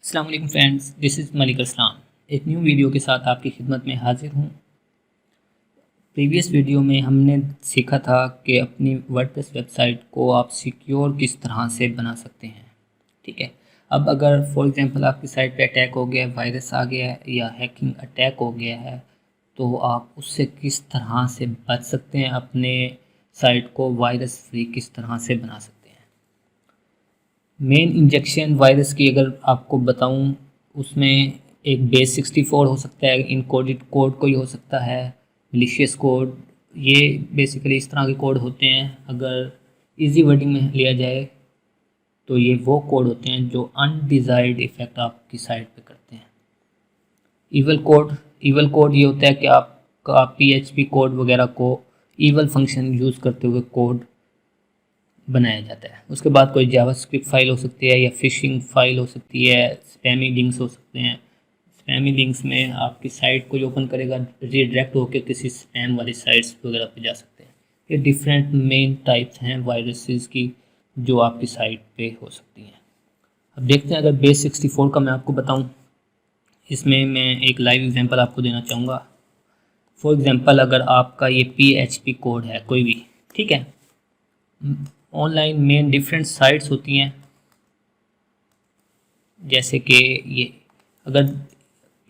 अस्सलाम वालेकुम friends, this is Malik अस्लाम। एक न्यू वीडियो के साथ आपकी खिदमत में हाजिर हूँ। प्रीवियस वीडियो में हमने सीखा था कि अपनी वर्डप्रेस वेबसाइट को आप सिक्योर किस तरह से बना सकते हैं। ठीक है, अब अगर फॉर एग्जांपल आपकी साइट पे अटैक हो गया है, वायरस आ गया है या हैकिंग अटैक हो गया है, तो आप उससे किस तरह से बच सकते हैं, अपने साइट को वायरस फ्री किस तरह से बना सकते हैं। मेन इंजेक्शन वायरस की अगर आपको बताऊं, उसमें एक बेस 64 हो सकता है, इनकोडेड कोड कोई हो सकता है, मिलिशियस कोड। ये बेसिकली इस तरह के कोड होते हैं। अगर इजी वर्डिंग में लिया जाए तो ये वो कोड होते हैं जो अनडिज़ायर्ड इफ़ेक्ट आपकी साइट पे करते हैं। ईवल कोड ये होता है कि आपका PHP कोड वगैरह को ईवल फंक्शन यूज़ करते हुए कोड बनाया जाता है। उसके बाद कोई जावास्क्रिप्ट फाइल हो सकती है या फिशिंग फाइल हो सकती है, स्पैमी लिंक्स हो सकते हैं। स्पैमी लिंक्स में आपकी साइट को ओपन करेगा, रिडायरेक्ट होकर किसी स्पैम वाली साइट्स वगैरह पे जा सकते हैं। ये डिफरेंट मेन टाइप्स हैं वायरसेस की जो आपकी साइट पे हो सकती हैं। अब देखते हैं, अगर बेस 64 का मैं आपको बताऊं, इसमें मैं एक लाइव एग्जांपल आपको देना चाहूँगा। फॉर एग्जांपल, अगर आपका ये PHP कोड है कोई भी, ठीक है, ऑनलाइन मेन डिफरेंट साइट्स होती हैं, जैसे कि ये अगर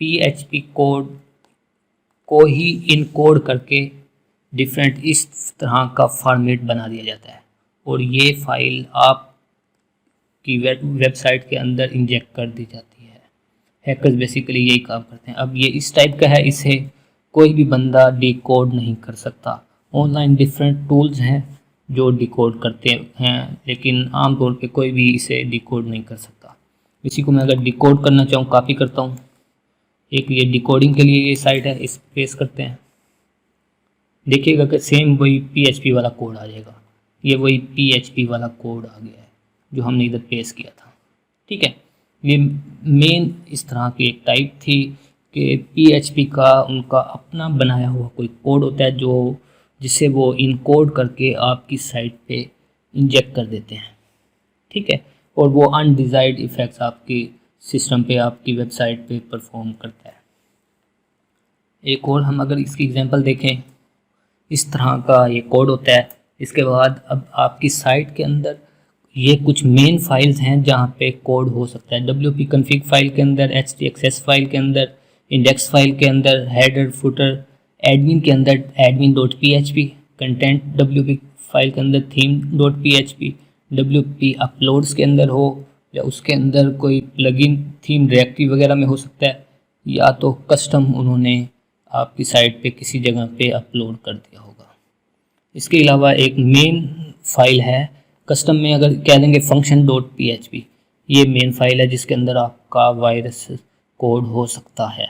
PHP कोड को ही इनकोड करके डिफरेंट इस तरह का फॉर्मेट बना दिया जाता है और ये फाइल आपकी वेबसाइट के अंदर इंजेक्ट कर दी जाती है। हैकर्स बेसिकली यही काम करते हैं। अब ये इस टाइप का है, इसे कोई भी बंदा डिकोड नहीं कर सकता। ऑनलाइन डिफरेंट टूल्स हैं जो डिकोड करते हैं, लेकिन आमतौर पे कोई भी इसे डिकोड नहीं कर सकता। इसी को मैं अगर डिकोड करना चाहूँ, कॉपी करता हूँ। एक ये डिकोडिंग के लिए ये साइट है, इस पेस्ट करते हैं। देखिएगा कि सेम वही PHP वाला कोड आ जाएगा। ये वही PHP वाला कोड आ गया है जो हमने इधर पेस्ट किया था। ठीक है, ये मेन इस तरह की एक टाइप थी कि PHP का उनका अपना बनाया हुआ कोई कोड होता है जो जिसे वो इनकोड करके आपकी साइट पे इंजेक्ट कर देते हैं। ठीक है, और वो अनडिज़ायर्ड इफ़ेक्ट्स आपकी सिस्टम पे, आपकी वेबसाइट पे परफॉर्म करता है। एक और हम अगर इसकी एग्जांपल देखें, इस तरह का ये कोड होता है। इसके बाद अब आपकी साइट के अंदर ये कुछ मेन फाइल्स हैं जहाँ पे कोड हो सकता है। WP config फाइल के अंदर, htaccess फाइल के अंदर, इंडेक्स फाइल के अंदर, हेडर फुटर, एडमिन के अंदर admin.php, कंटेंट WP फाइल के अंदर theme.php, WP अपलोड्स के अंदर हो या उसके अंदर कोई प्लगइन थीम डायरेक्टरी वगैरह में हो सकता है, या तो कस्टम उन्होंने आपकी साइट पे किसी जगह पे अपलोड कर दिया होगा। इसके अलावा एक मेन फाइल है, कस्टम में अगर कह देंगे function.php, ये मेन फाइल है जिसके अंदर आपका वायरस कोड हो सकता है।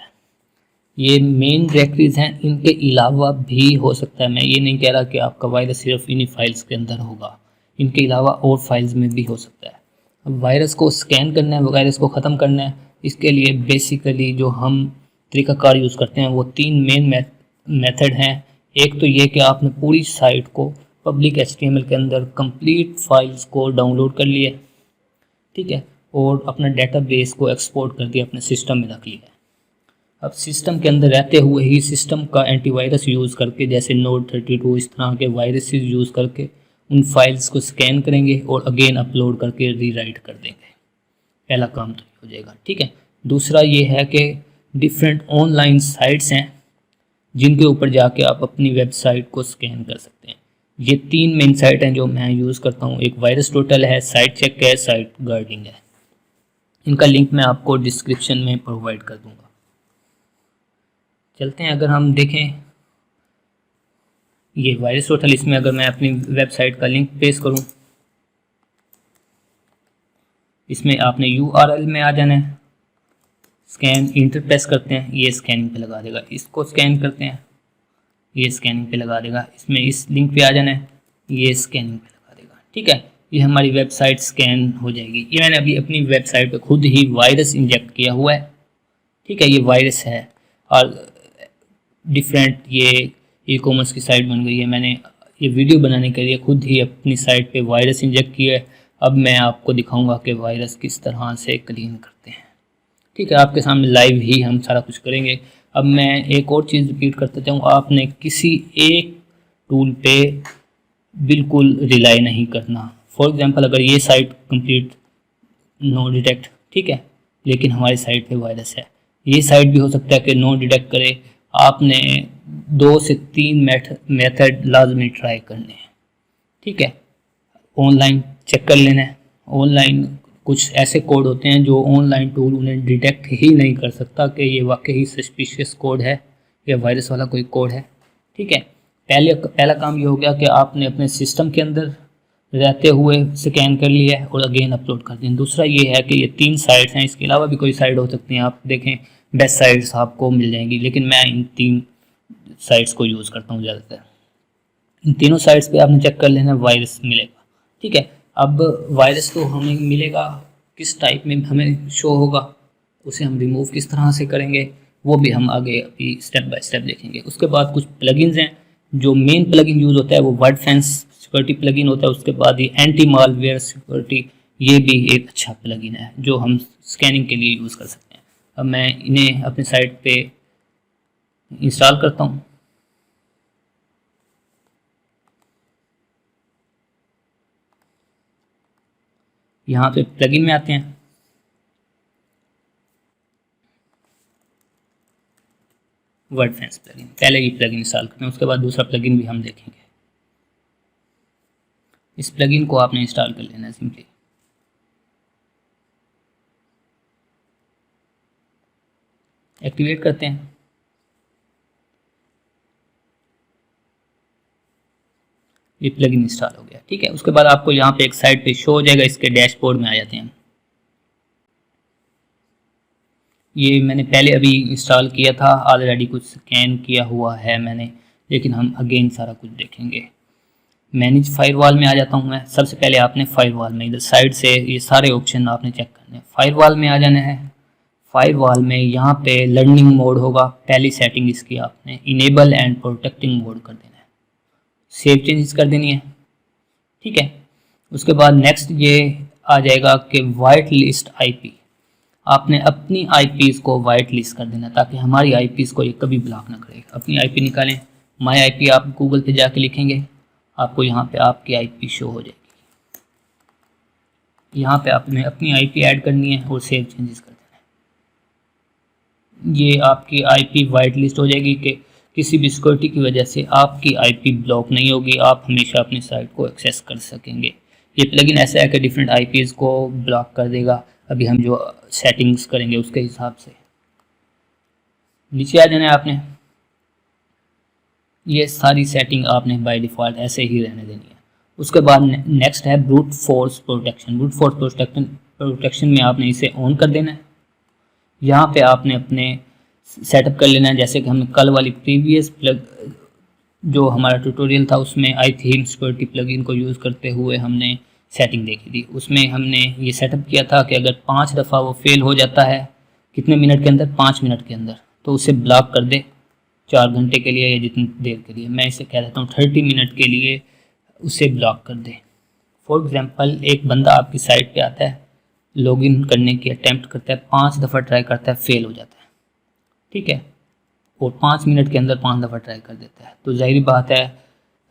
ये मेन डायरेक्टरीज हैं, इनके अलावा भी हो सकता है। मैं ये नहीं कह रहा कि आपका वायरस सिर्फ इन्हीं फाइल्स के अंदर होगा, इनके अलावा और फाइल्स में भी हो सकता है। अब वायरस को स्कैन करना है, वायरस को ख़त्म करना है, इसके लिए बेसिकली जो हम तरीक़ाकार यूज़ करते हैं वो 3 मेन मेथड हैं। एक तो ये कि आपने पूरी साइट को पब्लिक HTML के अंदर कंप्लीट फाइल्स को डाउनलोड कर लिया, ठीक है, और अपना डेटाबेस को एक्सपोर्ट कर दिया, अपने सिस्टम में रख लिया। अब सिस्टम के अंदर रहते हुए ही सिस्टम का एंटीवायरस यूज़ करके, जैसे Node32 इस तरह के वायरसेस यूज़ करके उन फाइल्स को स्कैन करेंगे और अगेन अपलोड करके रीराइट कर देंगे। पहला काम तो हो जाएगा। ठीक है, दूसरा ये है कि डिफरेंट ऑनलाइन साइट्स हैं जिनके ऊपर जाके आप अपनी वेबसाइट को स्कैन कर सकते हैं। ये 3 मेन साइट हैं जो मैं यूज़ करता हूँ। एक वायरस टोटल है, साइट चेक है, साइट गार्डिंग है। इनका लिंक मैं आपको डिस्क्रिप्शन में प्रोवाइड कर दूँगा। चलते हैं, अगर हम देखें ये वायरस टोटल, इसमें अगर मैं अपनी वेबसाइट का लिंक पेस्ट करूं, इसमें आपने URL में आ जाना है, स्कैन इंटर प्रेस करते हैं, ये स्कैनिंग पे लगा देगा। इसको स्कैन करते हैं, ये स्कैनिंग पे लगा देगा। इसमें इस लिंक पे आ जाना है, ये स्कैनिंग पे लगा देगा। ठीक है, ये हमारी वेबसाइट स्कैन हो जाएगी। ये मैंने अभी अपनी वेबसाइट पे खुद ही वायरस इंजेक्ट किया हुआ है। ठीक है, ये वायरस है और डिफरेंट ये ई-कॉमर्स की साइट बन गई है। मैंने ये वीडियो बनाने के लिए खुद ही अपनी साइट पे वायरस इंजेक्ट किया है। अब मैं आपको दिखाऊंगा कि वायरस किस तरह से क्लीन करते हैं। ठीक है, आपके सामने लाइव ही हम सारा कुछ करेंगे। अब मैं एक और चीज़ रिपीट करता चाहूँ, आपने किसी एक टूल पे बिल्कुल रिलाई नहीं करना। फॉर एग्जांपल अगर ये साइट कंप्लीट नो डिटेक्ट, ठीक है, लेकिन हमारी साइट पे वायरस है, ये साइट भी हो सकता है कि नो डिटेक्ट करे। आपने 2 से 3 मेथड लाजमी ट्राई करने हैं, ठीक है। ऑनलाइन चेक कर लेना है। ऑनलाइन कुछ ऐसे कोड होते हैं जो ऑनलाइन टूल उन्हें डिटेक्ट ही नहीं कर सकता कि ये वाकई ही सस्पिशियस कोड है या वायरस वाला कोई कोड है, ठीक है। पहला काम ये हो गया कि आपने अपने सिस्टम के अंदर रहते हुए स्कैन कर लिया है और अगेन अपलोड कर दिया। दूसरा ये है कि ये 3 साइट्स हैं, इसके अलावा भी कोई साइट हो सकती हैं, आप देखें बेस्ट साइट्स आपको मिल जाएंगी, लेकिन मैं इन 3 साइट्स को यूज़ करता हूँ ज़्यादातर। इन तीनों साइट्स पे आपने चेक कर लेना वायरस मिलेगा, ठीक है। अब वायरस तो हमें मिलेगा, किस टाइप में हमें शो होगा, उसे हम रिमूव किस तरह से करेंगे वो भी हम आगे अभी स्टेप बाय स्टेप देखेंगे। उसके बाद कुछ प्लगइन्स हैं, जो मेन प्लगइन यूज़ होता है वो वर्डफेंस सिक्योरिटी प्लगइन होता है। उसके बाद ये एंटी मालवेयर सिक्योरिटी, ये भी एक अच्छा प्लगइन है जो हम स्कैनिंग के लिए यूज़ कर सकते हैं। अब मैं इन्हें अपने साइट पे इंस्टॉल करता हूँ। यहाँ पे प्लगइन में आते हैं, वर्डफेंस प्लगइन, पहले ये प्लगइन इंस्टॉल करते हैं, उसके बाद दूसरा प्लगइन भी हम देखेंगे। इस प्लगइन को आपने इंस्टॉल कर लेना है सिंपली। एक्टिवेट करते हैं। ये प्लगइन इंस्टॉल हो गया, ठीक है। उसके बाद आपको यहाँ पे एक साइड पे शो हो जाएगा, इसके डैशबोर्ड में आ जाते हैं। ये मैंने पहले अभी इंस्टॉल किया था, ऑलरेडी कुछ स्कैन किया हुआ है मैंने, लेकिन हम अगेन सारा कुछ देखेंगे। मैनेज फायरवॉल में आ जाता हूँ मैं। सबसे पहले आपने फायरवॉल में इधर साइड से ये सारे ऑप्शन आपने चेक करने हैं। फायरवॉल में आ जाना है। फायरवॉल में यहाँ पे लर्निंग मोड होगा, पहली सेटिंग इसकी आपने इनेबल एंड प्रोटेक्टिंग मोड कर देना है, सेव चेंजेस कर देनी है, ठीक है। उसके बाद नेक्स्ट ये आ जाएगा कि वाइट लिस्ट आईपी, आपने अपनी आईपीज़ को वाइट लिस्ट कर देना ताकि हमारी आईपीज़ को ये कभी ब्लॉक ना करे। अपनी आईपी निकालें, माई आईपी आप गूगल पे जाके लिखेंगे, आपको यहाँ पे आपकी आईपी शो हो जाएगी। यहाँ पे आपने अपनी आईपी ऐड करनी है और सेव चेंजेस कर देना है। ये आपकी आईपी वाइट लिस्ट हो जाएगी कि किसी भी सिक्योरिटी की वजह से आपकी आईपी ब्लॉक नहीं होगी, आप हमेशा अपनी साइट को एक्सेस कर सकेंगे। ये प्लगइन ऐसा है कि डिफरेंट आईपीज़ को ब्लॉक कर देगा। अभी हम जो सेटिंग्स करेंगे उसके हिसाब से नीचे आ जाना है आपने। ये सारी सेटिंग आपने बाय डिफ़ॉल्ट ऐसे ही रहने देनी है। उसके बाद नेक्स्ट है brute force protection. Brute force protection में आपने इसे ऑन कर देना है। यहाँ पे आपने अपने सेटअप कर लेना है, जैसे कि हमने कल वाली प्रीवियस जो हमारा ट्यूटोरियल था उसमें आई थीम सिक्योरिटी प्लगइन को यूज़ करते हुए हमने सेटिंग देखी थी। उसमें हमने ये सेटअप किया था कि अगर 5 दफ़ा वो फेल हो जाता है, कितने मिनट के अंदर, 5 मिनट के अंदर, तो उसे ब्लॉक कर दे 4 घंटे के लिए या जितनी देर के लिए। मैं इसे कह देता हूँ 30 मिनट के लिए उसे ब्लॉक कर दे। फॉर एग्जांपल एक बंदा आपकी साइट पे आता है, लॉगिन करने की अटैम्प्ट करता है, 5 दफ़ा ट्राई करता है, फेल हो जाता है, ठीक है, और 5 मिनट के अंदर 5 दफ़ा ट्राई कर देता है, तो जाहिर बात है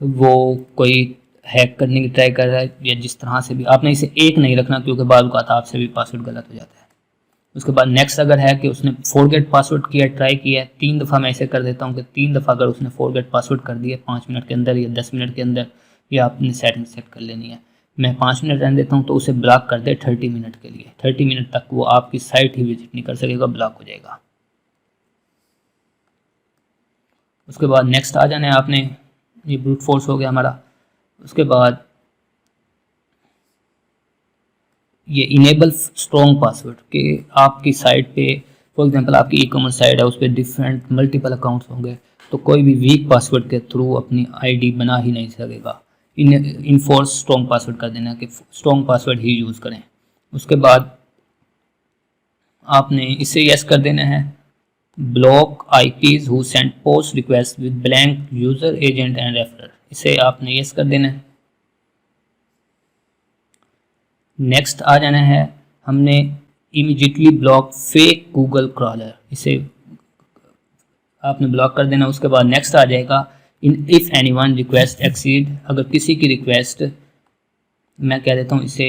वो कोई हैक करने की ट्राई कर रहा है या जिस तरह से भी। आपने इसे एक नहीं रखना क्योंकि बाद का आपसे भी पासवर्ड गलत हो जाता है। उसके बाद नेक्स्ट अगर है कि उसने फॉरगेट पासवर्ड किया, ट्राई किया, 3 दफ़ा मैं ऐसे कर देता हूँ कि 3 दफ़ा अगर उसने फॉरगेट पासवर्ड कर दिया 5 मिनट के अंदर या 10 मिनट के अंदर, या आपने सेटिंग सेट कर लेनी है। मैं 5 मिनट रहने देता हूँ तो उसे ब्लॉक कर दे 30 मिनट के लिए। 30 मिनट तक वो आपकी साइट ही विजिट नहीं कर सकेगा, ब्लॉक हो जाएगा। उसके बाद नेक्स्ट आ जाना है आपने। ये ब्रूट फोर्स हो गया हमारा। उसके बाद ये इनेबल स्ट्रॉन्ग पासवर्ड कि आपकी साइट पे फॉर एग्जांपल आपकी ई कॉमर्स साइट है, उस पर डिफरेंट मल्टीपल अकाउंट्स होंगे, तो कोई भी वीक पासवर्ड के थ्रू अपनी आईडी बना ही नहीं सकेगा। इनफोर्स स्ट्रॉन्ग पासवर्ड कर देना कि स्ट्रॉन्ग पासवर्ड ही यूज़ करें। उसके बाद आपने इसे यस कर देना है, block IPs who send post request with blank user agent and referrer, इसे आपने यस कर देना है। नेक्स्ट आ जाना है, हमने immediately block fake Google crawler, इसे आपने ब्लॉक कर देना। उसके बाद नेक्स्ट आ जाएगा इन इफ़ एनीवन रिक्वेस्ट एक्सीड, अगर किसी की रिक्वेस्ट, मैं कह देता हूँ इसे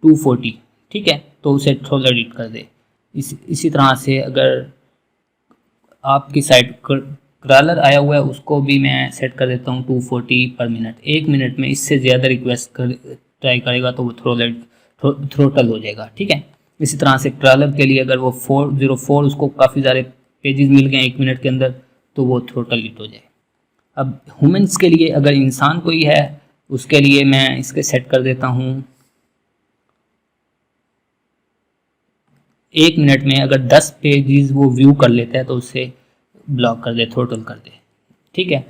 240, ठीक है, तो उसे थोड़ा एडिट कर दे। इसी तरह से अगर आपकी साइट क्रॉलर आया हुआ है उसको भी मैं सेट कर देता हूँ 240 पर मिनट। 1 मिनट में इससे ज़्यादा रिक्वेस्ट ट्राई करेगा तो वो थ्रोटल हो जाएगा, ठीक है। इसी तरह से क्रॉलर के लिए अगर वो 404 उसको काफ़ी सारे पेजेस मिल गए 1 मिनट के अंदर तो वो थ्रोटल हिट हो जाए। अब ह्यूमंस के लिए, अगर इंसान कोई है उसके लिए मैं इसके सेट कर देता हूँ 1 मिनट में अगर 10 पेजेस वो व्यू कर लेता है तो उसे ब्लॉक कर दे, थ्रोटल कर दे, ठीक है।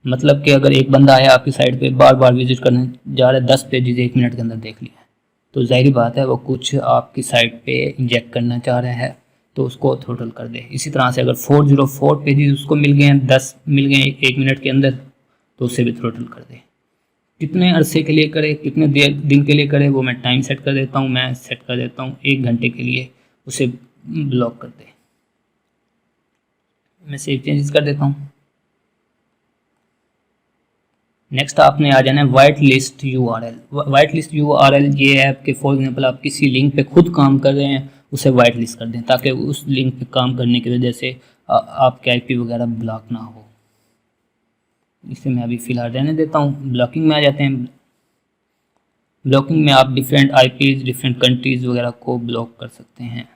मतलब कि अगर एक बंदा आया आपकी साइट पे बार बार विजिट करने जा रहा है, 10 पेजेस 1 मिनट के अंदर देख लिया, तो जाहिर बात है वो कुछ आपकी साइट पे इंजेक्ट करना चाह रहा है, तो उसको थ्रोटल कर दे। इसी तरह से अगर 404 पेजेस उसको मिल गए हैं, 10 मिल गए 1 मिनट के अंदर, तो उसे भी थ्रोटल कर दे। कितने अरसे के लिए करे, कितने दिन के लिए करे, वो मैं टाइम सेट कर देता हूँ। मैं सेट कर देता हूँ 1 घंटे के लिए उसे ब्लॉक कर दे। मैं सेव चेंजेस कर देता हूँ। नेक्स्ट आपने आ जाना है white list URL. White list URL ये है कि फॉर एग्जांपल आप किसी लिंक पे खुद काम कर रहे हैं, उसे वाइट लिस्ट कर दें ताकि उस लिंक पे काम करने की वजह से आपके आईपी वगैरह ब्लॉक ना हो। इसे मैं अभी फ़िलहाल रहने देता हूँ। ब्लॉकिंग में आ जाते हैं। ब्लॉकिंग में आप डिफरेंट आईपीज़, डिफरेंट कंट्रीज़ वगैरह को ब्लॉक कर सकते हैं।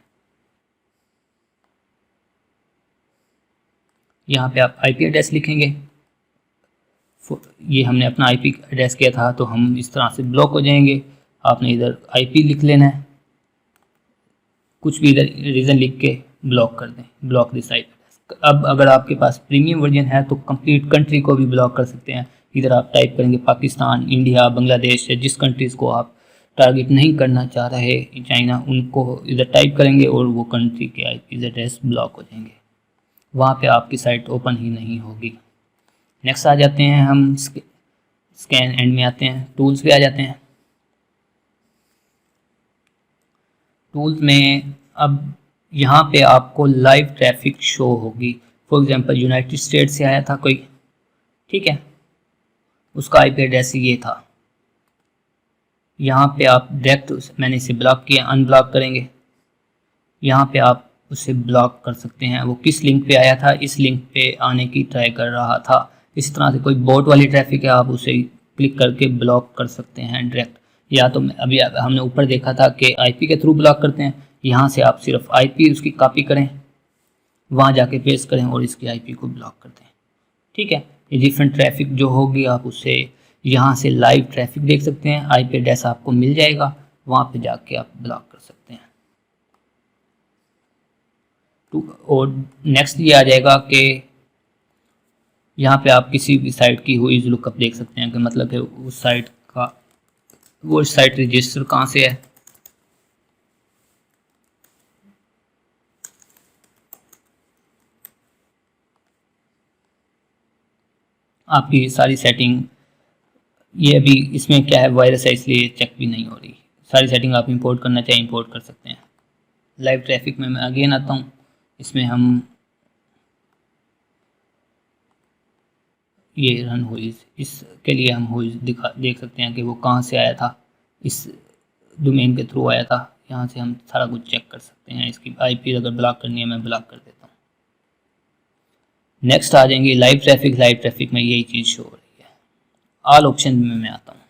यहाँ पे आप आईपी एड्रेस लिखेंगे। ये हमने अपना आईपी एड्रेस किया था तो हम इस तरह से ब्लॉक हो जाएंगे। आपने इधर आईपी लिख लेना है, कुछ भी इधर रीज़न लिख के ब्लॉक कर दें, ब्लॉक दिस आईपी एड्रेस। अब अगर आपके पास प्रीमियम वर्जन है तो कंप्लीट कंट्री को भी ब्लॉक कर सकते हैं। इधर आप टाइप करेंगे पाकिस्तान, इंडिया, बांग्लादेश, या जिस कंट्रीज़ को आप टारगेट नहीं करना चाह रहे, चाइना, उनको इधर टाइप करेंगे और वो कंट्री के आईपी एड्रेस ब्लॉक हो जाएंगे। वहाँ पे आपकी साइट ओपन ही नहीं होगी। नेक्स्ट आ जाते हैं हम स्कैन एंड में आते हैं, टूल्स पे आ जाते हैं। टूल्स में अब यहाँ पे आपको लाइव ट्रैफिक शो होगी। फॉर एग्जांपल यूनाइटेड स्टेट से आया था कोई, ठीक है, उसका आईपी एड्रेस ये था। यहाँ पे आप डायरेक्ट, मैंने इसे ब्लॉक किया, अनब्लॉक करेंगे। यहाँ पे आप उसे ब्लॉक कर सकते हैं। वो किस लिंक पे आया था, इस लिंक पे आने की ट्राई कर रहा था। इस तरह से कोई बोट वाली ट्रैफिक है, आप उसे क्लिक करके ब्लॉक कर सकते हैं डायरेक्ट। या तो अभी हमने ऊपर देखा था कि आईपी के थ्रू ब्लॉक करते हैं, यहाँ से आप सिर्फ आईपी उसकी कॉपी करें, वहाँ जाके पेस्ट करें और इसकी आईपी को ब्लॉक कर दें, ठीक है। ये डिफरेंट ट्रैफिक जो होगी आप उसे यहाँ से लाइव ट्रैफिक देख सकते हैं। आईपी एड्रेस आपको मिल जाएगा, वहाँ पे जाके आप ब्लॉक कर सकते हैं। और नेक्स्ट ये आ जाएगा कि यहाँ पे आप किसी भी साइट की हुई लुकअप देख सकते हैं कि मतलब कि उस साइट का, वो साइट रजिस्टर कहाँ से है। आपकी सारी सेटिंग, ये अभी इसमें क्या है, वायरस है इसलिए चेक भी नहीं हो रही। सारी सेटिंग आप इंपोर्ट करना चाहें इंपोर्ट कर सकते हैं। लाइव ट्रैफिक में मैं अगेन आता हूँ। इसमें हम ये रन हुईज़, इसके लिए हम हुईज़ देख सकते हैं कि वो कहाँ से आया था, इस डोमेन के थ्रू आया था। यहाँ से हम सारा कुछ चेक कर सकते हैं। इसकी आईपी अगर ब्लॉक करनी है मैं ब्लॉक कर देता हूँ। नेक्स्ट आ जाएंगे लाइव ट्रैफिक। लाइव ट्रैफिक में यही चीज़ शो हो रही है। ऑल ऑप्शन में मैं आता हूँ।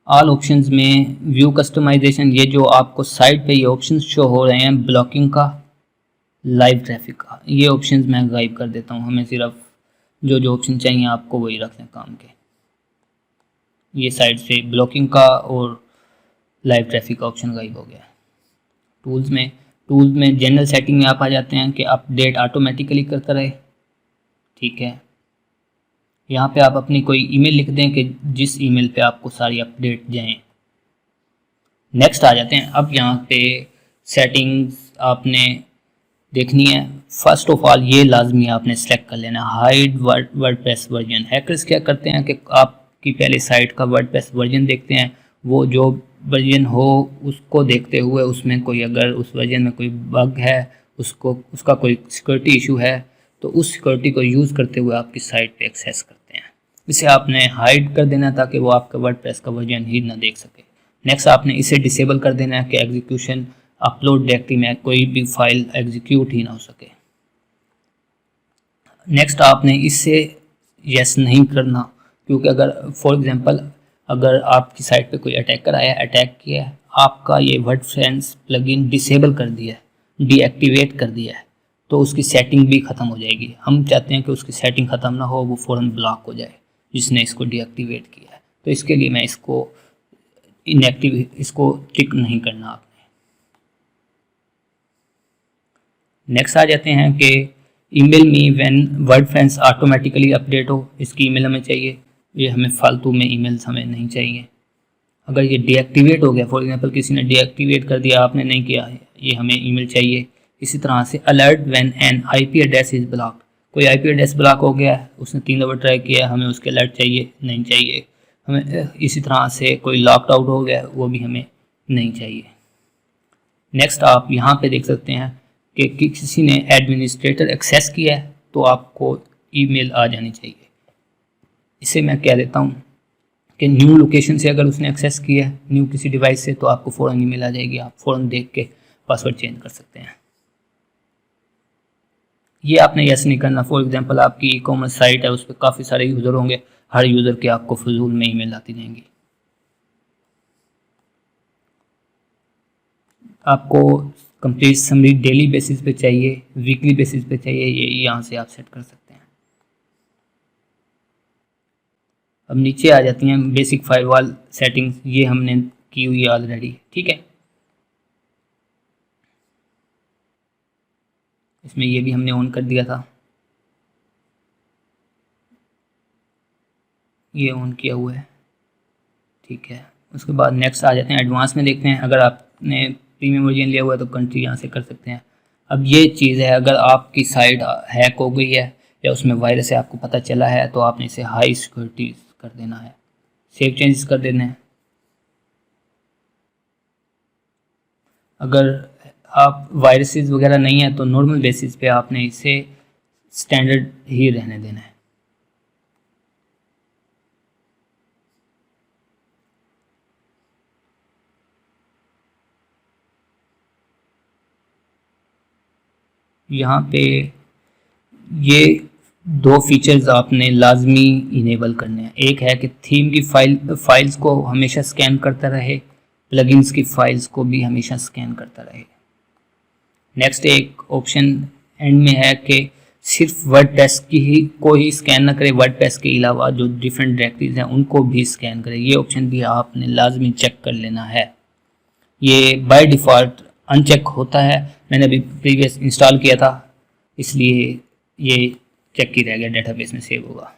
ऑल ऑप्शंस में व्यू कस्टमाइजेशन, ये जो आपको साइट पे ये ऑप्शंस शो हो रहे हैं ब्लॉकिंग का, लाइव ट्रैफिक का, ये ऑप्शंस मैं गायब कर देता हूँ। हमें सिर्फ जो जो ऑप्शन चाहिए आपको वही रख लें काम के। ये साइट से ब्लॉकिंग का और लाइव ट्रैफिक का ऑप्शन गायब हो गया। टूल्स में जनरल सेटिंग में आप आ जाते हैं कि अपडेट ऑटोमेटिकली करता रहे, ठीक है। यहाँ पे आप अपनी कोई ईमेल लिख दें कि जिस ईमेल पे आपको सारी अपडेट जाएं। नेक्स्ट आ जाते हैं। अब यहाँ पे सेटिंग्स आपने देखनी है। फर्स्ट ऑफ ऑल ये लाजमी आपने सेलेक्ट कर लेना हाइड वर्डप्रेस वर्जन। हैकर्स क्या करते हैं कि आपकी पहले साइट का वर्डप्रेस वर्जन देखते हैं, वो जो वर्जन हो उसको देखते हुए उसमें कोई अगर उस वर्जन में कोई बग है, उसका कोई सिक्योरिटी इशू है, तो उस सिक्योरिटी को यूज़ करते हुए आपकी साइट पे एक्सेस करते हैं। इसे आपने हाइड कर देना ताकि वो आपका वर्डप्रेस का वर्जन ही ना देख सके। नेक्स्ट आपने इसे डिसेबल कर देना है कि एग्जीक्यूशन अपलोड डायरेक्टरी में कोई भी फाइल एग्जीक्यूट ही ना हो सके। नेक्स्ट आपने इससे यस नहीं करना, क्योंकि अगर फॉर एग्जांपल अगर आपकी साइट पे कोई अटैकर आया, अटैक किया है, आपका ये वर्डप्रेस प्लगइन डिसेबल कर दिया है, डीएक्टिवेट कर दिया है, तो उसकी सेटिंग भी ख़त्म हो जाएगी। हम चाहते हैं कि उसकी सेटिंग ख़त्म ना हो, वो फ़ौरन ब्लॉक हो जाए जिसने इसको डीएक्टिवेट किया है। तो इसके लिए मैं इसको इनएक्टिव, इसको टिक नहीं करना आपने। नेक्स्ट आ जाते हैं कि email me when WordPress automatically update हो, इसकी ईमेल हमें चाहिए। ये हमें फालतू में ईमेल्स हमें नहीं चाहिए। अगर ये डीएक्टिवेट हो गया, फॉर एग्जांपल किसी ने डीएक्टिवेट कर दिया, आपने नहीं किया, ये हमें ईमेल चाहिए। इसी तरह से alert when an IP address is block, कोई आईपी एड्रेस ब्लॉक हो गया है, उसने 3 दफ़ा ट्राई किया, हमें उसके अलर्ट चाहिए, नहीं चाहिए हमें। इसी तरह से कोई लॉकड आउट हो गया, वो भी हमें नहीं चाहिए। नेक्स्ट आप यहाँ पे देख सकते हैं कि किसी ने एडमिनिस्ट्रेटर एक्सेस किया है तो आपको ईमेल आ जानी चाहिए। इसे मैं कह देता हूँ कि न्यू लोकेशन से अगर उसने एक्सेस किया है, न्यू किसी डिवाइस से, तो आपको फ़ौरन ईमेल आ जाएगी, आप फ़ौरन देख के पासवर्ड चेंज कर सकते हैं। ये आपने यस नहीं करना। फॉर एग्जांपल आपकी ई कॉमर्स साइट है, उस पर काफ़ी सारे यूज़र होंगे, हर यूज़र के आपको फजूल में ईमेल आती रहेंगी। आपको कंप्लीट समरी डेली बेसिस पे चाहिए, वीकली बेसिस पे चाहिए, ये यहाँ से आप सेट कर सकते हैं। अब नीचे आ जाती हैं बेसिक फायरवॉल सेटिंग्स, ये हमने की हुई है ऑलरेडी, ठीक है। इसमें ये भी हमने ऑन कर दिया था, ये ऑन किया हुआ है, ठीक है। उसके बाद नेक्स्ट आ जाते हैं एडवांस में, देखते हैं। अगर आपने प्रीमियम वर्जन लिया हुआ है तो कंट्री यहाँ से कर सकते हैं। अब ये चीज़ है, अगर आपकी साइट हैक हो गई है या उसमें वायरस है, आपको पता चला है, तो आपने इसे हाई सिक्योरिटी कर देना है, सेव चेंजेस कर देना है। अगर आप वायरसेस वगैरह नहीं है तो नॉर्मल बेसिस पे आपने इसे स्टैंडर्ड ही रहने देना है। यहाँ पे ये 2 फीचर्स आपने लाजमी इनेबल करने हैं। एक है कि थीम की फाइल्स को हमेशा स्कैन करता रहे, प्लगइन्स की फाइल्स को भी हमेशा स्कैन करता रहे। नेक्स्ट एक ऑप्शन एंड में है कि सिर्फ वर्डप्रेस की ही को ही स्कैन ना करे, वर्डप्रेस के अलावा जो डिफरेंट डायरेक्टरीज हैं उनको भी स्कैन करे। ये ऑप्शन भी आपने लाजमी चेक कर लेना है। ये बाय डिफ़ॉल्ट अनचेक होता है, मैंने अभी प्रीवियस इंस्टॉल किया था, इसलिए ये चेक ही रह गया, डेटाबेस में सेव होगा।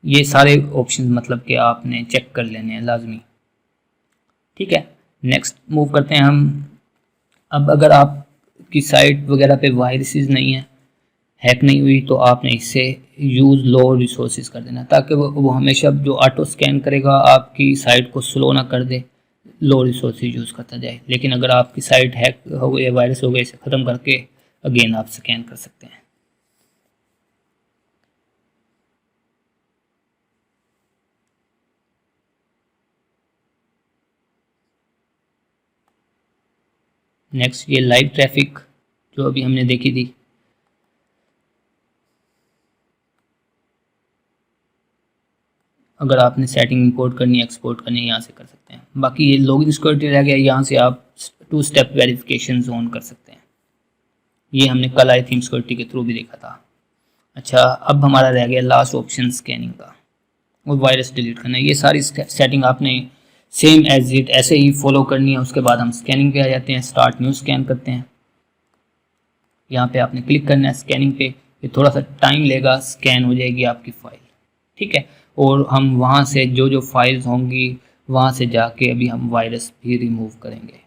ये सारे ऑप्शन मतलब कि आपने चेक कर लेने हैं लाजमी, ठीक है। नेक्स्ट मूव करते हैं हम। अब अगर आपकी साइट वगैरह पे वायरसेस नहीं है, हैक नहीं हुई, तो आपने इससे यूज़ लो रिसोर्सेज कर देना, ताकि वो हमेशा जो ऑटो स्कैन करेगा आपकी साइट को स्लो ना कर दे, लो रिसोर्सेज यूज़ करता जाए। लेकिन अगर आपकी साइट हैक हो गई, वायरस हो गए, इसे ख़त्म करके अगेन आप स्कैन कर सकते हैं। नेक्स्ट ये लाइव ट्रैफिक जो अभी हमने देखी थी, अगर आपने सेटिंग इंपोर्ट करनी है, एक्सपोर्ट करनी है, यहाँ से कर सकते हैं। बाकी ये लॉगिन सिक्योरिटी रह गया, यहाँ से आप 2 स्टेप वेरिफिकेशन ऑन कर सकते हैं। ये हमने कल आई थीम सिक्योरिटी के थ्रू भी देखा था। अच्छा, अब हमारा रह गया लास्ट ऑप्शन स्कैनिंग का और वायरस डिलीट करना है। ये सारी सेटिंग आपने सेम एज इट ऐसे ही फॉलो करनी है। उसके बाद हम स्कैनिंग पे आ जाते हैं, स्टार्ट न्यू स्कैन करते हैं। यहाँ पे आपने क्लिक करना है स्कैनिंग पे, ये थोड़ा सा टाइम लेगा, स्कैन हो जाएगी आपकी फ़ाइल, ठीक है। और हम वहाँ से जो जो फाइल्स होंगी वहाँ से जाके अभी हम वायरस भी रिमूव करेंगे।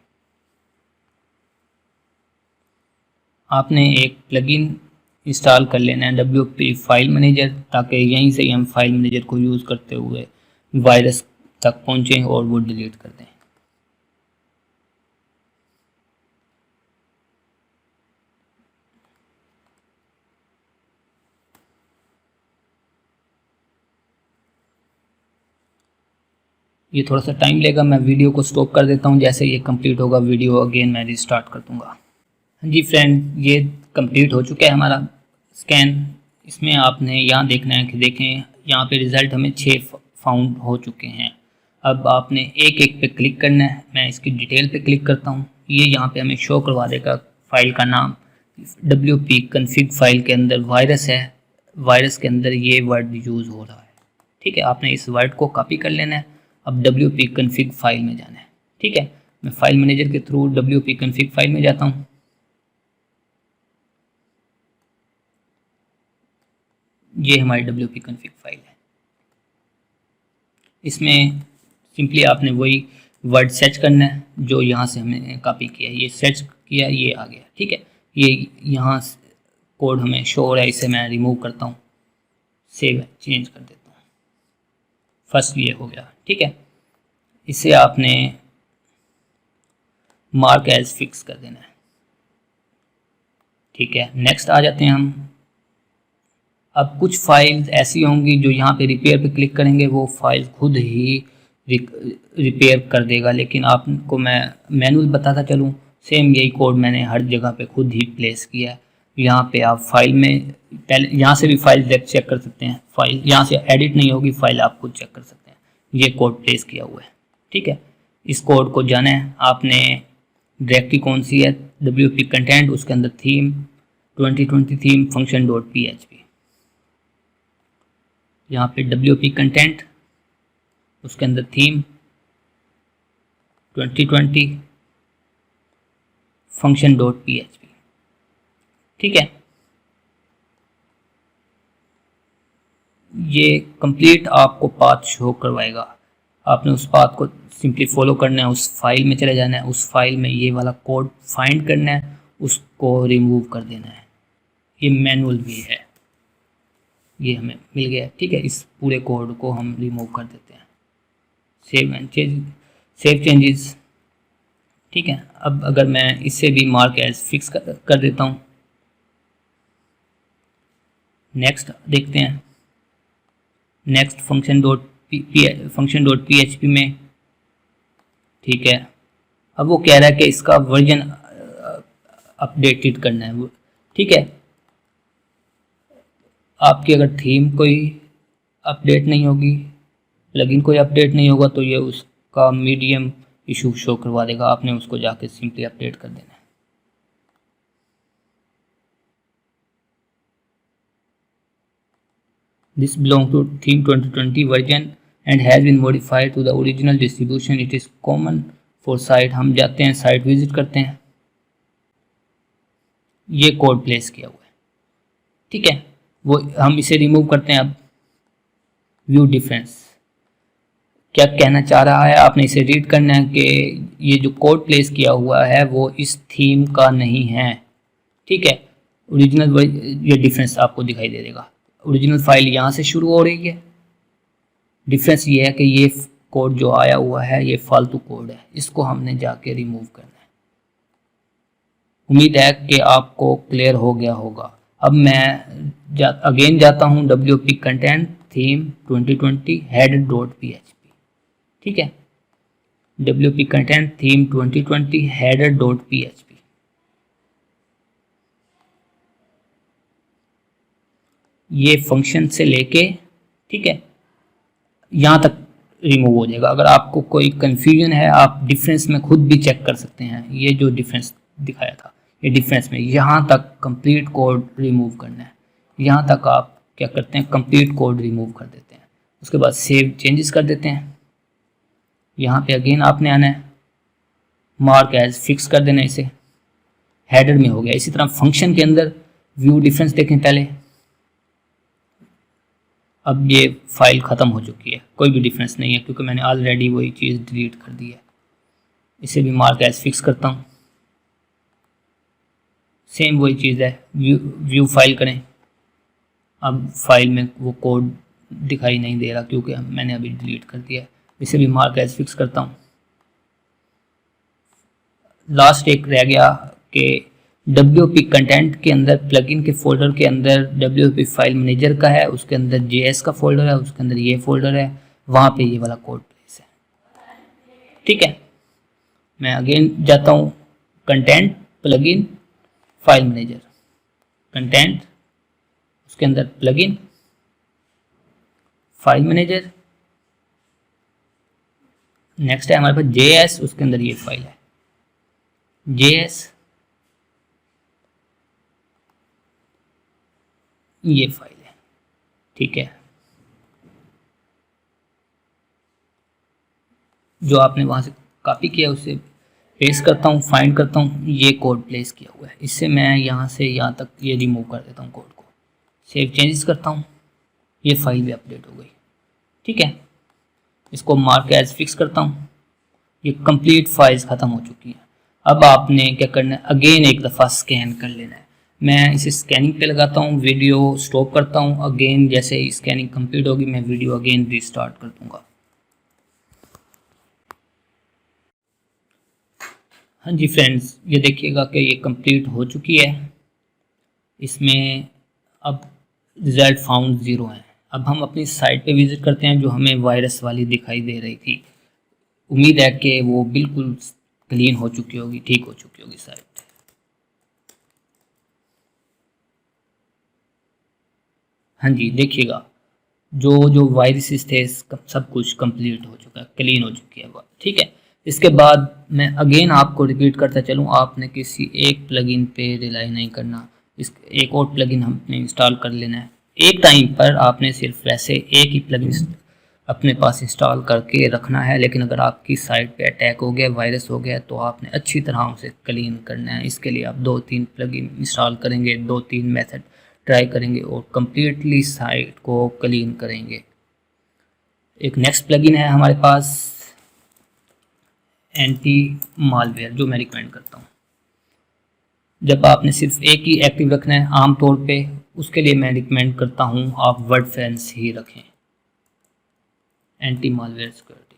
आपने एक प्लगइन इंस्टॉल कर लेना है WP फाइल मैनेजर, ताकि यहीं से ही हम फाइल मैनेजर को यूज़ करते हुए वायरस तक पहुँचें और वो डिलीट कर दें। ये थोड़ा सा टाइम लेगा, मैं वीडियो को स्टॉप कर देता हूँ। जैसे ये कंप्लीट होगा वीडियो अगेन मैं रिस्टार्ट कर दूँगा। हाँ जी फ्रेंड, ये कंप्लीट हो चुका है हमारा स्कैन। इसमें आपने यहाँ देखना है कि देखें यहाँ पे रिज़ल्ट हमें 6 फाउंड हो चुके हैं। अब आपने एक एक पे क्लिक करना है। मैं इसकी डिटेल पे क्लिक करता हूँ। ये यहाँ पे हमें शो करवा देगा फाइल का नाम। WP कन्फिग फाइल के अंदर वायरस है, वायरस के अंदर ये वर्ड यूज़ हो रहा है। ठीक है, आपने इस वर्ड को कॉपी कर लेना है। अब WP कन्फिग फाइल में जाना है। ठीक है, मैं फाइल मैनेजर के थ्रू WP कन्फिग फाइल में जाता हूँ। ये हमारी WP कन्फिग फाइल है। इसमें सिंपली आपने वही वर्ड सर्च करना है जो यहाँ से हमने कॉपी किया है। ये सर्च किया, ये आ गया। ठीक है, ये यहाँ कोड हमें शो हो रहा है। इसे मैं रिमूव करता हूँ, सेव चेंज कर देता हूँ। फर्स्ट ये हो गया। ठीक है, इसे आपने मार्क एज फिक्स कर देना है। ठीक है, नेक्स्ट आ जाते हैं हम। अब कुछ फाइल्स ऐसी होंगी जो यहाँ पे रिपेयर पे क्लिक करेंगे वो फाइल खुद ही रिपेयर कर देगा, लेकिन आपको मैं मैनुअल बताता चलूँ। सेम यही कोड मैंने हर जगह पे खुद ही प्लेस किया है। यहाँ पे आप फाइल में पहले यहाँ से भी फाइल चेक कर सकते हैं। फाइल यहाँ से एडिट नहीं होगी, फाइल आप खुद चेक कर सकते हैं। ये कोड प्लेस किया हुआ है। ठीक है, इस कोड को जाना है आपने। डायरेक्टरी कौन सी है? WP कंटेंट, उसके अंदर थीम 2020 थीम फंक्शन .php। यहाँ पे WP कंटेंट, उसके अंदर थीम 2020 फंक्शन .php। ठीक है, ये कंप्लीट आपको पाथ शो करवाएगा। आपने उस पाथ को सिंपली फॉलो करना है, उस फाइल में चले जाना है, उस फाइल में ये वाला कोड फाइंड करना है, उसको रिमूव कर देना है। ये मैनुअल भी है, ये हमें मिल गया। ठीक है, इस पूरे कोड को हम रिमूव कर देते हैं। Save changes. ठीक है, अब अगर मैं इसे भी मार्क एज फिक्स कर देता हूँ। नेक्स्ट देखते हैं। नेक्स्ट फंक्शन डॉट php में। ठीक है, अब वो कह रहा है कि इसका वर्जन अपडेटेड करना है। ठीक है, आपकी अगर थीम कोई अपडेट नहीं होगी, प्लगइन कोई अपडेट नहीं होगा, तो ये उसका मीडियम इशू शो करवा देगा। आपने उसको जाके सिंपली अपडेट कर देना है। This belongs to theme 2020 version and has been modified to the original distribution. It is common for site। हम जाते हैं, साइट विजिट करते हैं। ये कोड प्लेस किया हुआ है। ठीक है, वो हम इसे रिमूव करते हैं। अब व्यू डिफरेंस क्या कहना चाह रहा है, आपने इसे रीड करना है कि ये जो कोड प्लेस किया हुआ है वो इस थीम का नहीं है। ठीक है, ओरिजिनल ये डिफरेंस आपको दिखाई दे देगा। ओरिजिनल फाइल यहाँ से शुरू हो रही है। डिफरेंस ये है कि ये कोड जो आया हुआ है ये फालतू कोड है, इसको हमने जाके रिमूव करना है। उम्मीद है कि आपको क्लियर हो गया होगा। अब मैं अगेन जाता हूँ WP कंटेंट थीम 2020 header.php। ठीक है, WP कंटेंट थीम 2020 header.php। ये फंक्शन से लेके, ठीक है, यहाँ तक रिमूव हो जाएगा। अगर आपको कोई कन्फ्यूजन है आप डिफरेंस में खुद भी चेक कर सकते हैं। ये जो डिफरेंस दिखाया था, ये डिफरेंस में यहाँ तक कंप्लीट कोड रिमूव करना है। यहाँ तक आप क्या करते हैं, कंप्लीट कोड रिमूव कर देते हैं। उसके बाद सेव चेंजेस कर देते हैं। यहाँ पे अगेन आपने आना है, मार्क एज फिक्स कर देना, इसे हेडर में हो गया। इसी तरह फंक्शन के अंदर व्यू डिफरेंस देखें पहले। अब ये फाइल ख़त्म हो चुकी है, कोई भी डिफरेंस नहीं है क्योंकि मैंने ऑलरेडी वही चीज़ डिलीट कर दी है। इसे भी मार्क एज फिक्स करता हूँ, सेम वही चीज़ है, व्यू फाइल करें। अब फाइल में वो कोड दिखाई नहीं दे रहा क्योंकि मैंने अभी डिलीट कर दिया है। इसे भी मार्क एज फिक्स करता हूँ। लास्ट एक रह गया कि WP कंटेंट के अंदर, प्लगइन के फोल्डर के अंदर WP फाइल मैनेजर का है, उसके अंदर JS का फोल्डर है, उसके अंदर ये फोल्डर है, वहाँ पे ये वाला कोड प्लेस है। ठीक है, मैं अगेन जाता हूँ, content plugin file manager, content, उसके अंदर प्लगइन फाइल मैनेजर, नेक्स्ट है हमारे पास JS, उसके अंदर ये फाइल है JS, ये फाइल है। ठीक है, जो आपने वहाँ से कॉपी किया उसे पेस्ट करता हूँ, फाइंड करता हूँ, ये कोड प्लेस किया हुआ है, इससे मैं यहाँ से यहाँ तक ये रिमूव कर देता हूँ कोड को, सेव चेंजेस करता हूँ, ये फाइल भी अपडेट हो गई। ठीक है, इसको मार्क एज फिक्स करता हूँ, ये कंप्लीट फाइल्स ख़त्म हो चुकी हैं। अब आपने क्या करना है, अगेन एक दफ़ा स्कैन कर लेना है। मैं इसे स्कैनिंग पे लगाता हूँ, वीडियो स्टॉप करता हूँ, अगेन जैसे ही स्कैनिंग कंप्लीट होगी मैं वीडियो अगेन रीस्टार्ट कर दूँगा। हाँ जी फ्रेंड्स, ये देखिएगा कि ये कंप्लीट हो चुकी है। इसमें अब रिज़ल्ट फाउंड 0 है। अब हम अपनी साइट पे विज़िट करते हैं जो हमें वायरस वाली दिखाई दे रही थी। उम्मीद है कि वो बिल्कुल क्लीन हो चुकी होगी, ठीक हो चुकी होगी साइट। हाँ जी, देखिएगा जो जो वायरसेस थे सब कुछ कंप्लीट हो चुका है, क्लीन हो चुकी है वो। ठीक है, इसके बाद मैं अगेन आपको रिपीट करता चलूँ, आपने किसी एक प्लगइन पे रिलाई नहीं करना, इस एक और प्लगइन हमने इंस्टॉल कर लेना है। एक टाइम पर आपने सिर्फ वैसे एक ही प्लगइन अपने पास इंस्टॉल करके रखना है, लेकिन अगर आपकी साइट पे अटैक हो गया, वायरस हो गया, तो आपने अच्छी तरह उसे क्लीन करना है। इसके लिए आप 2-3 प्लगइन इंस्टॉल करेंगे, 2-3 मेथड ट्राई करेंगे और कम्प्लीटली साइट को क्लीन करेंगे। एक नेक्स्ट प्लगइन है हमारे पास एंटी मालवेयर, जो मैं रिकमेंड करता हूँ। जब आपने सिर्फ एक ही एक्टिव रखना है आमतौर पे, उसके लिए मैं रिकमेंड करता हूँ आप वर्डफेंस ही रखें, एंटी मालवेयर सिक्योरिटी।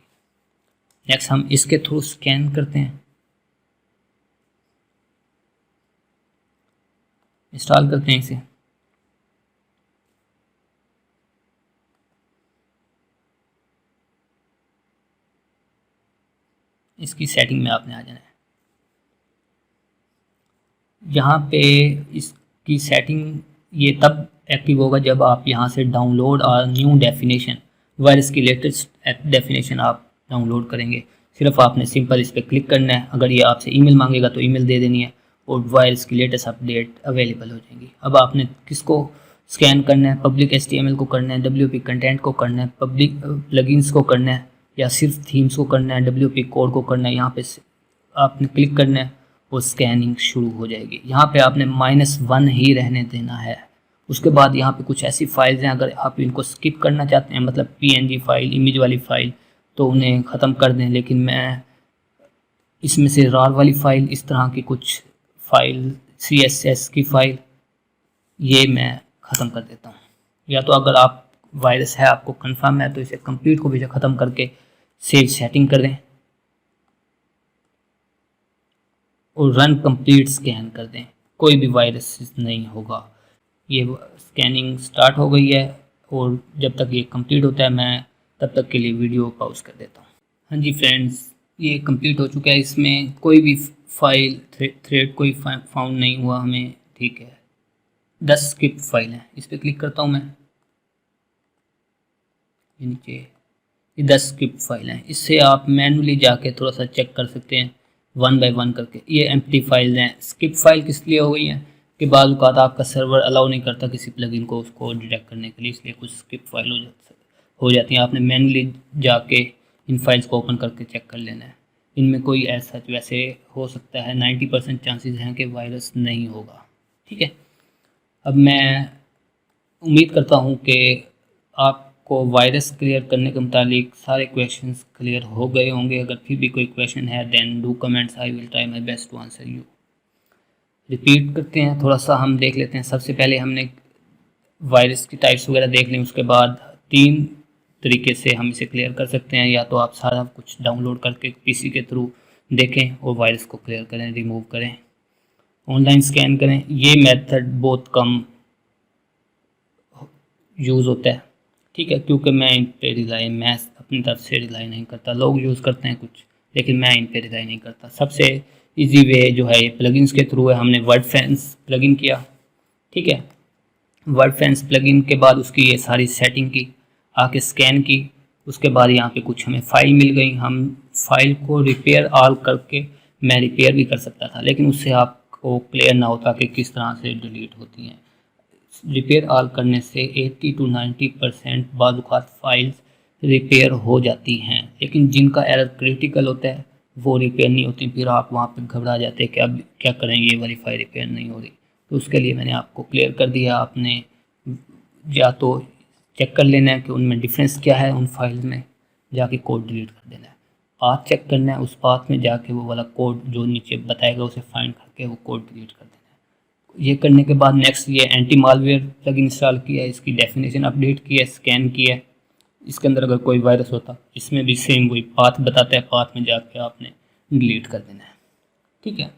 नेक्स्ट हम इसके थ्रू स्कैन करते हैं, इंस्टॉल करते हैं इसे। इसकी सेटिंग में आपने आ जाना है। यहाँ पे इसकी सेटिंग ये तब एक्टिव होगा जब आप यहाँ से डाउनलोड और न्यू डेफिनेशन, वायरस की लेटेस्ट डेफिनेशन आप डाउनलोड करेंगे। सिर्फ आपने सिंपल इस पर क्लिक करना है, अगर ये आपसे ईमेल मांगेगा तो ईमेल दे देनी है और वायरस की लेटेस्ट अपडेट अवेलेबल हो जाएंगी। अब आपने किसको स्कैन करना है, पब्लिक HTML को करना है, WP कंटेंट को करना है, पब्लिक प्लगइन्स को करना है, या सिर्फ थीम्स को करना है, WP कोड को करना है। यहाँ पे आपने क्लिक करना है और स्कैनिंग शुरू हो जाएगी। यहाँ पे आपने -1 ही रहने देना है। उसके बाद यहाँ पे कुछ ऐसी फाइल्स हैं, अगर आप इनको स्किप करना चाहते हैं, मतलब PNG फाइल, इमेज वाली फाइल, तो उन्हें ख़त्म कर दें। लेकिन मैं इसमें से रार वाली फ़ाइल, इस तरह की कुछ फ़ाइल, CSS की फ़ाइल, ये मैं ख़त्म कर देता हूँ। या तो अगर आप वायरस है, आपको कंफर्म है, तो इसे कंप्लीट को भी ख़त्म करके सेव सेटिंग कर दें और रन कंप्लीट स्कैन कर दें, कोई भी वायरस नहीं होगा। ये स्कैनिंग स्टार्ट हो गई है और जब तक ये कंप्लीट होता है मैं तब तक के लिए वीडियो पॉज कर देता हूँ। हाँ जी फ्रेंड्स, ये कंप्लीट हो चुका है। इसमें कोई भी फाइल थ्रेड कोई फाउंड नहीं हुआ हमें। ठीक है, 10 स्किप फाइल हैं, इस पर क्लिक करता हूँ मैं, ये नीचे ये 10 स्किप फाइल हैं। इससे आप मैनुअली जाके थोड़ा सा चेक कर सकते हैं 1 बाय 1 करके। ये एम्प्टी फाइल हैं। स्किप फाइल किस लिए हो गई हैं कि बाद औक़ात आपका सर्वर अलाउ नहीं करता किसी प्लगइन को उसको डिटेक्ट करने के लिए, इसलिए कुछ स्किप फाइल हो जाती हैं। आपने मैनुअली जाके इन फाइल्स को ओपन करके चेक कर लेना है। इनमें कोई ऐसा वैसे हो सकता है 90% चांसेस हैं कि वायरस नहीं होगा। ठीक है, अब मैं उम्मीद करता हूँ कि आपको वायरस क्लियर करने के मुतालिक सारे क्वेश्चंस क्लियर हो गए होंगे। अगर फिर भी कोई क्वेश्चन है then do comments, I will try my best to answer you. Repeat करते हैं, थोड़ा सा हम देख लेते हैं। सबसे पहले हमने वायरस की टाइप्स वगैरह देख लें, उसके बाद 3 तरीके से हम इसे क्लियर कर सकते हैं। या तो आप सारा कुछ डाउनलोड करके पीसी के थ्रू देखें और वायरस को क्लियर करें, रिमूव करें, ऑनलाइन स्कैन करें। ये मेथड बहुत कम यूज़ होता है, ठीक है, क्योंकि मैं अपनी तरफ से रिलाई नहीं करता। लोग यूज़ करते हैं कुछ, लेकिन मैं इन पे रिलाई नहीं करता। सबसे इजी वे जो है ये प्लगइन्स के थ्रू है। हमने वर्डफेंस प्लगइन किया, ठीक है, वर्डफेंस प्लगइन के बाद उसकी ये सारी सेटिंग की, आके स्कैन की, उसके बाद यहाँ पे कुछ हमें फ़ाइल मिल गई। हम फाइल को रिपेयर ऑल करके, मैं रिपेयर भी कर सकता था, लेकिन उससे आपको क्लियर ना होता कि किस तरह से डिलीट होती हैं। रिपेयर ऑल करने से 80 to 90% बाज़ फाइल्स रिपेयर हो जाती हैं, लेकिन जिनका एरर क्रिटिकल होता है वो रिपेयर नहीं होती। फिर आप वहाँ पे घबरा जाते हैं कि अब क्या करें, ये वाली फाइल रिपेयर नहीं हो रही। तो उसके लिए मैंने आपको क्लियर कर दिया। आपने या तो चेक कर लेना है कि उनमें डिफरेंस क्या है, उन फाइल में जाके कोड डिलीट कर देना है। पाथ चेक करना है, उस पाथ में जाके वो वाला कोड जो नीचे बताएगा उसे फाइंड करके वो कोड डिलीट कर देना है। ये करने के बाद नेक्स्ट ये एंटी मालवेयर प्लगइन इंस्टॉल किया है, इसकी डेफिनेशन अपडेट की है, स्कैन किया है। इसके अंदर अगर कोई वायरस होता, इसमें भी सेम वही पाथ बताता है, पाथ में जाके आपने डिलीट कर देना है, ठीक है।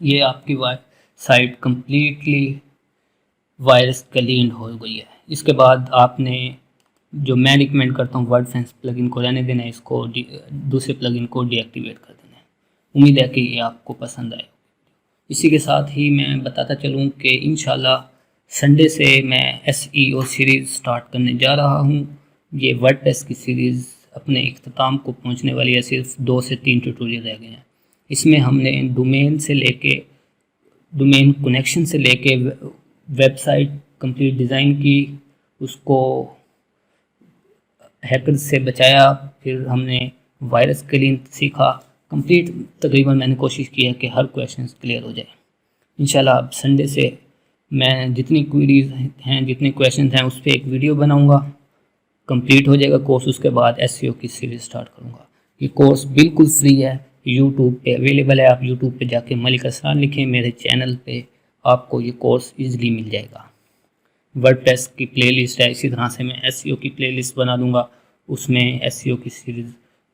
ये आपकी साइट कंप्लीटली वायरस क्लीन हो गई है। इसके बाद आपने, जो मैं रिकमेंड करता हूँ, वर्डफेंस प्लगइन को रहने देना है, इसको दूसरे प्लगइन को डीएक्टिवेट कर देना है। उम्मीद है कि ये आपको पसंद आए। इसी के साथ ही मैं बताता चलूँ कि इंशाल्लाह संडे से मैं SEO सीरीज़ स्टार्ट करने जा रहा हूँ। ये वर्डप्रेस की सीरीज़ अपने इख्तिताम को पहुँचने वाली है, सिर्फ 2 से 3 ट्यूटोरियल रह गए हैं। इसमें हमने डोमेन कनेक्शन से लेके वेबसाइट कंप्लीट डिज़ाइन की, उसको हैकर से बचाया, फिर हमने वायरस क्लीन सीखा। कंप्लीट तकरीबन मैंने कोशिश की है कि हर क्वेश्चन क्लियर हो जाए। इंशाल्लाह अब संडे से मैं जितनी क्वेरीज हैं, जितने क्वेश्चन हैं, उस पर एक वीडियो बनाऊंगा। कंप्लीट हो जाएगा कोर्स, उसके बाद SEO की सीरीज़ स्टार्ट करूंगा। ये कोर्स बिल्कुल फ्री है, यूट्यूब पे अवेलेबल है। आप यूट्यूब पे जाके मलिक असरार लिखें, मेरे चैनल पे आपको ये कोर्स ईज़िली मिल जाएगा। वर्डप्रेस की प्लेलिस्ट है, इसी तरह से मैं SEO की प्लेलिस्ट बना दूंगा, उसमें SEO की सीरीज़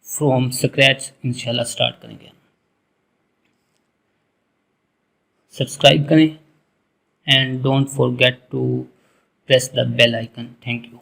फ्रॉम स्क्रैच इंशाल्लाह स्टार्ट करेंगे। सब्सक्राइब करें and don't forget to press the bell icon. Thank you.